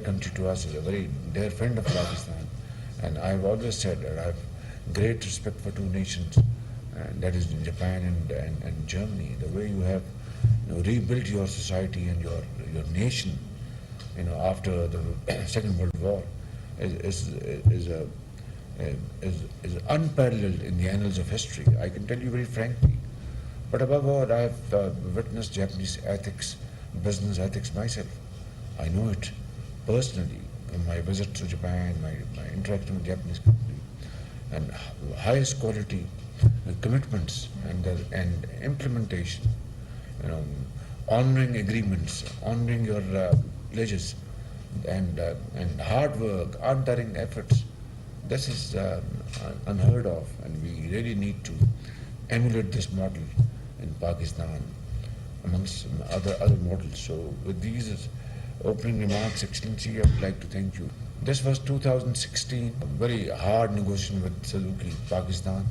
country to us, is a very dear friend of Pakistan. And I've always said that I have great respect for two nations, and that is Japan and Germany. The way you have rebuilt your society and your nation, after the Second World War, is unparalleled in the annals of history. I can tell you very frankly. But above all, I have witnessed Japanese ethics, business ethics myself. I know it personally from my visits to Japan, my interaction with Japanese company, and highest quality commitments and implementation. Honoring agreements, honoring your pledges, and hard work, untiring efforts. This is unheard of, and we really need to emulate this model in Pakistan amongst other models. So with these opening remarks, Excellency, I would like to thank you. This was 2016, a very hard negotiation with Suzuki, Pakistan,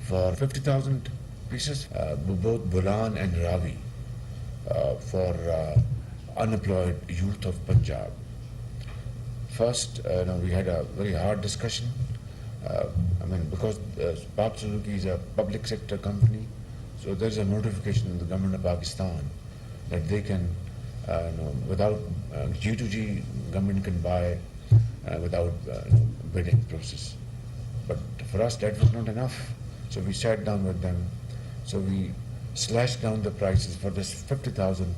for 50,000 pieces, both Bolan and Ravi, for unemployed youth of Punjab. First, we had a very hard discussion. Because Pak Suzuki is a public sector company, so there is a notification in the government of Pakistan that they can, without G2G, government can buy without bidding process. But for us, that was not enough. So we sat down with them. So we slashed down the prices for this 50,000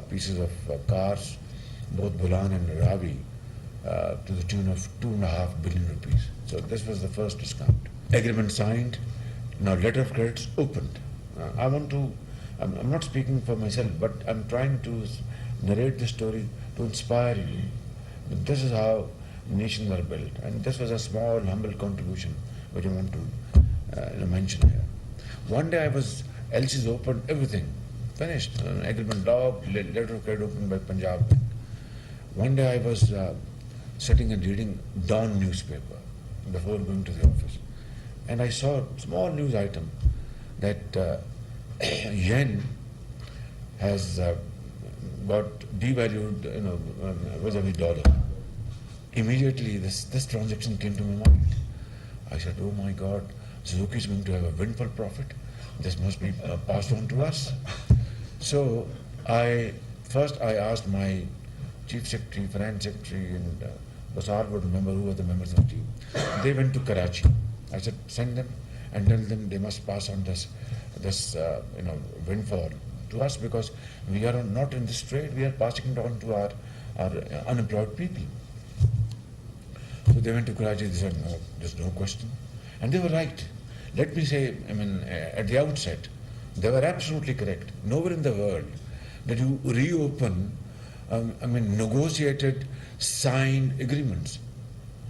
pieces of cars, both Bolan and Ravi, to the tune of 2.5 billion rupees. So this was the first discount. Agreement signed. Now letter of credits opened. I'm not speaking for myself, but I'm trying to narrate the story to inspire you. This is how nations are built. And this was a small, humble contribution which I want to mention here. One day LCs opened, everything, finished. Agreement log, letter of credit opened by Punjab Bank. One day I was sitting and reading Dawn newspaper before going to the office. And I saw a small news item that yen has got devalued vis-a-vis dollar. Immediately this transaction came to my mind. I said, oh my God, Suzuki is going to have a windfall profit. This must be passed on to us. So I asked my Chief Secretary, Finance Secretary, and Basar would remember who were the members of the team. They went to Karachi. I said, send them and tell them they must pass on this windfall to us, because we are not in this trade. We are passing it on to our unemployed people. So they went to Karachi. They said, no, there's no question, and they were right. Let me say, at the outset, they were absolutely correct. Nowhere in the world that you reopen negotiated, signed agreements,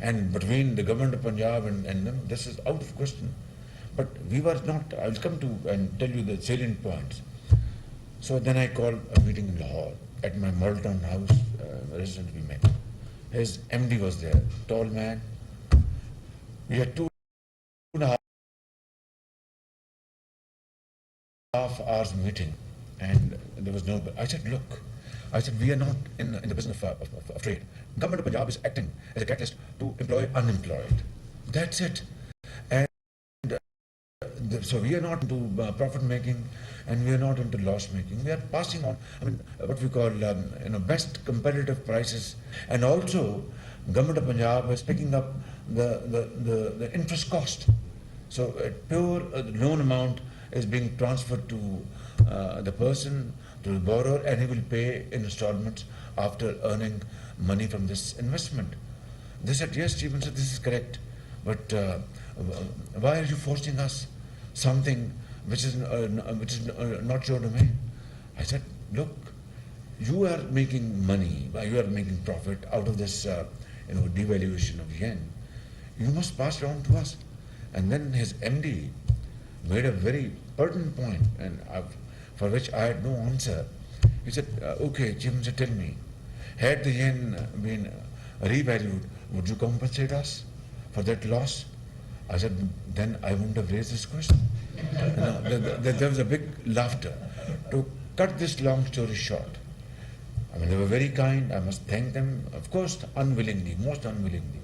and between the government of Punjab and them, this is out of question. But we were not. I will come to and tell you the salient points. So then I called a meeting in Lahore at my Malton house, residence we met. His MD was there, tall man. We had 2.5 hours meeting, and there was no. I said, look. I said, we are not in the business of trade. Government of Punjab is acting as a catalyst to employ unemployed. That's it. And so we are not into profit making, and we are not into loss making. We are passing on, what we call, best competitive prices. And also, Government of Punjab is picking up the interest cost. So a pure loan amount is being transferred to the person, to the borrower, and he will pay in installments after earning money from this investment. They said, yes, Chief Minister, this is correct, but why are you forcing us something which is not your domain? I said, look, you are making money, you are making profit out of this devaluation of yen. You must pass it on to us. And then his MD made a very pertinent point, and for which I had no answer. He said, okay, Chief Minister, tell me, had the yen been revalued, would you compensate us for that loss? I said, then I wouldn't have raised this question. There was a big laughter. To cut this long story short, I mean, they were very kind. I must thank them, of course, unwillingly, most unwillingly.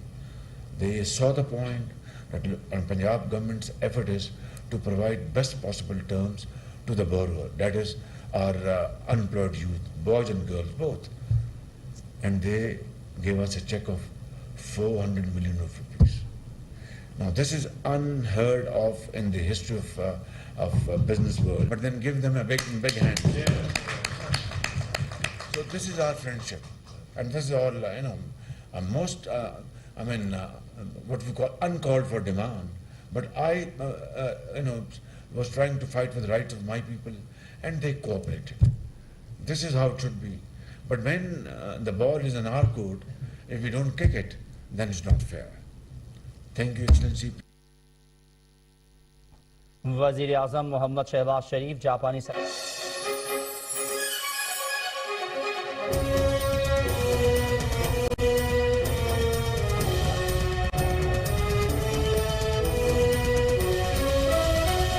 They saw the point that Punjab government's effort is to provide best possible terms to the borrower, that is our unemployed youth, boys and girls both. And they gave us a check of 400 million rupees. Now this is unheard of in the history of business world, but then give them a big hand. Yeah. So this is our friendship, and this is all, most, what we call uncalled for demand. But I, was trying to fight for the rights of my people, and they cooperated. This is how it should be. But when the ball is in our court, if we don't kick it, then it's not fair. Thank you, Excellency. وزیراعظم محمد شہباز شریف جاپانی